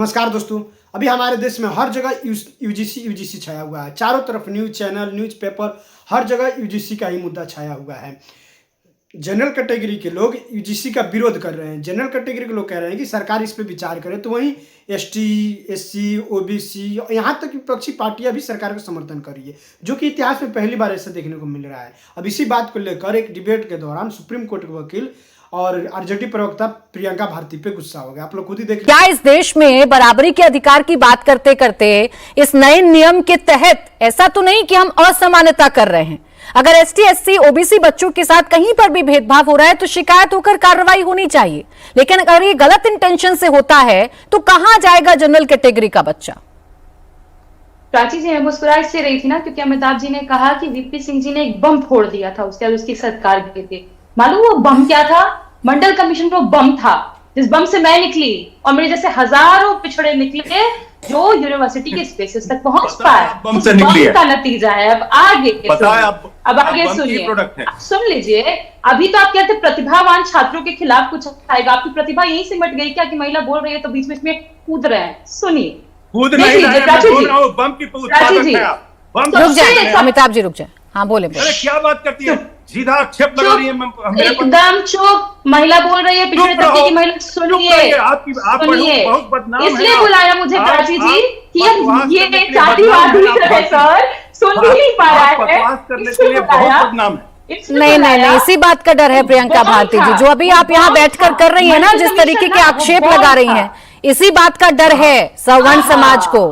नमस्कार दोस्तों। अभी हमारे देश में हर जगह यूजीसी छाया हुआ है। चारों तरफ न्यूज़ चैनल, न्यूज़पेपर, हर जगह यूजीसी का ही मुद्दा छाया हुआ है। जनरल कैटेगरी के लोग यूजीसी का विरोध कर रहे हैं। जनरल कैटेगरी के लोग कह रहे हैं कि सरकार इस पर विचार करे, तो वहीं एसटी, एससी, ओबीसी, यहाँ तक विपक्षी पार्टियां भी सरकार का समर्थन कर रही है, जो कि इतिहास में पहली बार ऐसा देखने को मिल रहा है। अब इसी बात को लेकर एक डिबेट के दौरान सुप्रीम कोर्ट के वकील और आरजेडी प्रवक्ता प्रियंका भारती पे गुस्सा हो गया। आप लोग खुद ही देख। क्या इस देश में बराबरी के अधिकार की बात करते करते इस नए नियम के तहत ऐसा तो नहीं कि हम असमानता कर रहे हैं? अगर एसटी, एससी, ओबीसी बच्चों के साथ कहीं पर भी भेदभाव हो रहा है तो शिकायत होकर कार्रवाई होनी चाहिए। लेकिन अगर ये गलत इंटेंशन से होता है तो कहां जाएगा जनरल कैटेगरी का बच्चा? प्राची जी, मैं मुस्कुरा इससे रही थी ना क्योंकि अमिताभ जी ने कहा कि वीपी सिंह जी ने एक बम फोड़ दिया था, उसके बाद उसकी सरकार गिर गई। मालूम वो बम क्या था? मंडल कमीशन का बम था, जिस बम से मैं निकली और मेरे जैसे हजारों पिछड़े निकले जो यूनिवर्सिटी के स्पेसेस तक पहुंच पाए। बम से निकली है का नतीजा है। अब आगे अब आगे सुनिए, सुन लीजिए। अभी तो आप कहते प्रतिभावान छात्रों के खिलाफ कुछ आएगा। आपकी प्रतिभा यहीं से मिट गई क्या कि महिला बोल रही है तो बीच बीच में कूद रहे हैं? सुनिए, कूद नहीं रहे, मैं बोल रहा हूं बम की उत्पादक है आप। रुक जाए अमिताभ जी, रुक जाए। हाँ बोले। अरे क्या बात करती है, सीधा आक्षेप लगा रही है। एकदम चुप। महिला बोल रही है, पिछड़े तबके की महिला। सुनिए, बहुत बदनाम है। इसलिए बुलाया मुझे प्राची जी कि ये जातिवादी है सर, सुन ही नहीं पा रहा है। बकवास करने के लिए बहुत बदनाम है। नहीं, इसी बात का डर है प्रियंका भारती जी, जो अभी आप यहाँ बैठकर कर रही है ना, जिस तरीके के आक्षेप लगा रही हैं, इसी बात का डर है सवर्ण समाज को।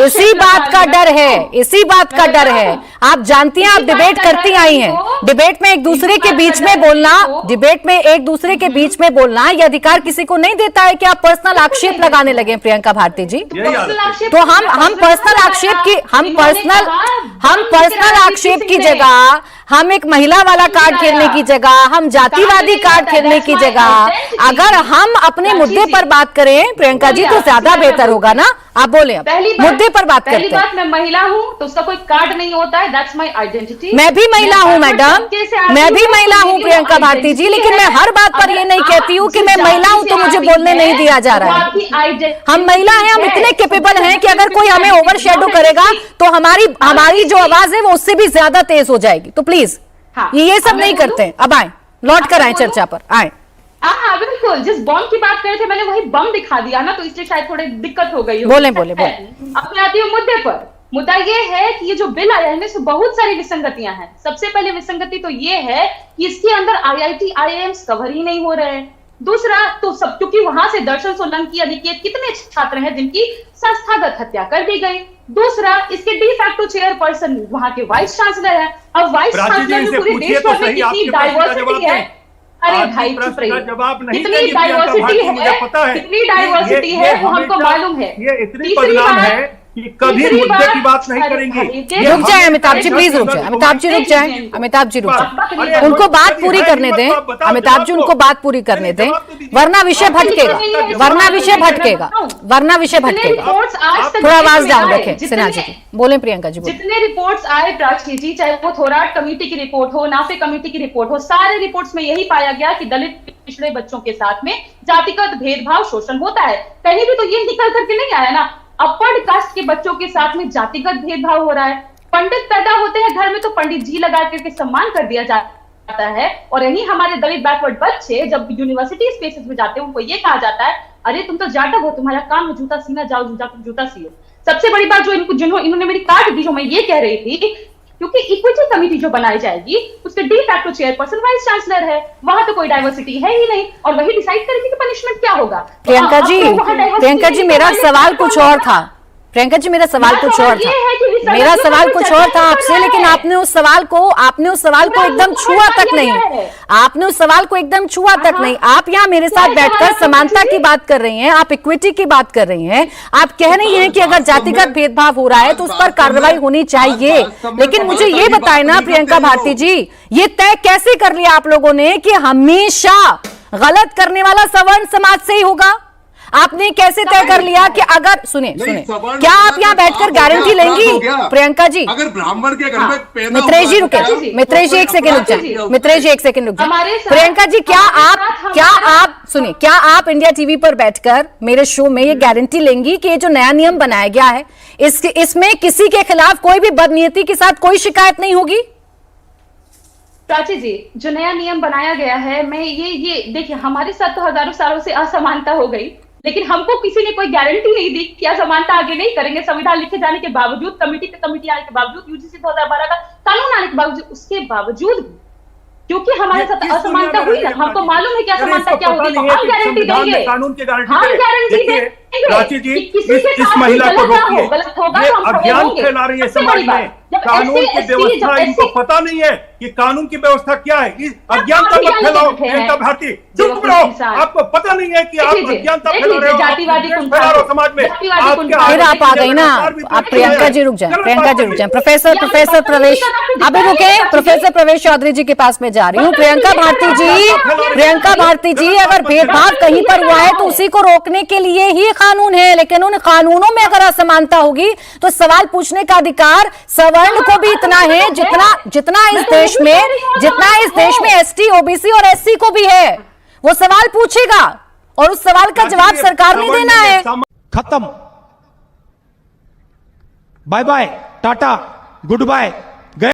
इसी बात का डर है, इसी बात का डर है। आप जानती हैं, आप डिबेट करती आई हैं। डिबेट में एक दूसरे के बीच में बोलना, डिबेट में एक दूसरे के बीच में बोलना, ये अधिकार किसी को नहीं देता है कि आप पर्सनल आक्षेप लगाने लगे प्रियंका भारती जी। तो हम पर्सनल आक्षेप की जगह, हम एक महिला वाला कार्ड खेलने की जगह, हम जातिवादी कार्ड खेलने की जगह अगर हम अपने मुद्दे पर बात करें प्रियंका जी तो ज्यादा बेहतर होगा ना। आप बोले, मुद्दे पर बात करते हैं। पहली बात, मैं महिला हूं तो उसका कोई कार्ड नहीं होता है। That's my identity. मैं भी महिला हूं मैडम, मैं भी महिला हूं प्रियंका भारती जी, लेकिन मैं हर बात पर ये नहीं कहती हूँ कि मैं महिला हूं तो मुझे बोलने नहीं दिया जा रहा है। हम महिला हैं, हम इतने कैपेबल हैं कि अगर कोई हमें ओवरशैडो करेगा तो हमारी जो आवाज है वो उससे भी ज्यादा तेज हो जाएगी। तो प्लीज ये सब नहीं करते। अब आए, लौट कर आए चर्चा पर आए। हाँ बिल्कुल, जिस बम की बात कर रहे थे मैंने वही बम दिखा दिया ना, तो इसलिए शायद थोड़ी दिक्कत हो गई। बोले। अब मैं आती हूँ मुद्दे पर। मुद्दा ये है कि ये जो बिल आया है इसमें बहुत सारी विसंगतियां हैं। सबसे पहले विसंगति तो ये है कि इसके अंदर IIT, IIMs कवर ही नहीं हो रहे हैं। दूसरा तो सब, क्योंकि वहां से दर्शन सोलंकी, अनिकेत, कितने छात्र हैं जिनकी संस्थागत हत्या कर दी गई। दूसरा, इसके डी फैक्टो चेयरपर्सन वहां के वाइस चांसलर है। अब वाइस चांसलर में पूरे देश भर में कितनी डाइवर्सिटी है। अरे भाई चुप रहिए, कितनी डाइवर्सिटी है, कितनी डाइवर्सिटी है वो हमको मालूम है। ये इतनी बदनाम है कि कभी मुद्दे की बात नहीं करेंगे। रुक जाए अमिताभ जी, प्लीज रुक जाए। अमिताभ जी रुक जाए, अमिताभ जी रुक जाए, उनको बात पूरी करने दें। अमिताभ जी उनको बात पूरी करने दें, वरना विषय भटकेगा, वरना विषय भटकेगा, वरना विषय भटकेगा। थोड़ा आवाज डाउन रखें सिन्हा जी। बोले प्रियंका जी। जितने रिपोर्ट्स आए प्राची जी, चाहे वो थोराट कमेटी की रिपोर्ट हो, नाफे कमेटी की रिपोर्ट हो, सारे रिपोर्ट्स में यही पाया गया कि दलित पिछड़े बच्चों के साथ में जातिगत भेदभाव, शोषण होता है। कहीं भी तो ये निकल करके नहीं आया ना अपर कास्ट के बच्चों के साथ में जातिगत भेदभाव हो रहा है। पंडित पैदा होते हैं घर में तो पंडित जी लगा करके सम्मान कर दिया जाता है, और यही हमारे दलित बैकवर्ड बच्चे जब यूनिवर्सिटी स्पेसेस में जाते हैं उनको ये कहा जाता है, अरे तुम तो जाटक हो, तुम्हारा काम है जूता सीना, जाओ जूता सियो। सबसे बड़ी बात जो इन्होंने मेरी काट दी, जो मैं ये कह रही थी, क्योंकि इक्विटी कमेटी जो बनाई जाएगी उसके de facto chairperson vice chancellor है, वहां तो कोई डाइवर्सिटी है ही नहीं, और वही डिसाइड करेंगे कि पनिशमेंट क्या होगा। प्रियंका जी मेरा सवाल कुछ और था। प्रियंका जी मेरा सवाल कुछ और था, मेरा सवाल कुछ और था आपसे, लेकिन आपने उस सवाल को एकदम छुआ तक नहीं, आपने उस सवाल को एकदम छुआ तक नहीं। आप यहाँ मेरे साथ बैठकर समानता की बात कर रही हैं, आप इक्विटी की बात कर रही हैं, आप कह रही हैं कि अगर जातिगत भेदभाव हो रहा है तो उस पर कार्रवाई होनी चाहिए। लेकिन मुझे ये बताए ना प्रियंका भारती जी, ये तय कैसे कर लिया आप लोगों ने कि हमेशा गलत करने वाला सवर्ण समाज से ही होगा? आपने कैसे तय कर लिया कि अगर सुनिए क्या आप यहाँ बैठकर गारंटी लेंगी प्रियंका जी? अगर ब्राह्मण के घर में पैदा मित्रेश जी रुके, मित्रेश जी एक सेकंड रुक जाए, मित्रेश जी एक सेकंड रुक जाए। प्रियंका जी क्या आप सुनिए, क्या आप इंडिया टीवी पर बैठकर मेरे शो में ये गारंटी लेंगी कि ये जो नया नियम बनाया गया है इसमें किसी के खिलाफ कोई भी बदनीयती के साथ कोई शिकायत नहीं होगी? प्राची जी, जो नया नियम बनाया गया है, मैं ये देखिए, हमारे साथ तो हजारों सालों से असमानता हो गई, लेकिन हमको किसी ने कोई गारंटी नहीं दी कि असमानता आगे नहीं करेंगे। संविधान लिखे जाने के बावजूद, कमेटी पे कमेटी आने के बावजूद, यूजीसी 2012 का कानून आने के बावजूद, उसके बावजूद क्योंकि हमारे साथ असमानता हुई ना, हमको मालूम है कि असमानता क्या होती है, हम गारंटी देंगे, कानून की गारंटी हम गारंटी देंगे। प्राची जी, इस महिला को रोकिए, ये अज्ञान फैला रही है समाज में। कानून की व्यवस्था इनको पता नहीं है कि कानून की व्यवस्था क्या है। इस अज्ञानता मत फैलाओ प्रियंका भारती, चुप रहो। आपको पता नहीं है कि आप अज्ञानता फैला रहे हो, फैला रहे हो समाज में। फिर आप आ गई ना, आप प्रियंका जी रुक जाए, प्रियंका जी रुक जाए। प्रोफेसर प्रवेश, अभी रुके, प्रोफेसर प्रवेश चौधरी जी के पास में जा रही हूँ। प्रियंका भारती जी, अगर भेदभाव कहीं पर हुआ है तो उसी को रोकने के लिए ही कानून है, लेकिन उन कानूनों में अगर असमानता होगी तो सवाल पूछने का अधिकार सवर्ण को भी इतना है जितना इस देश में एसटी, ओबीसी और एससी को भी है। वो सवाल पूछेगा और उस सवाल का जवाब सरकार ने देना है। खत्म, bye bye, tata, good bye.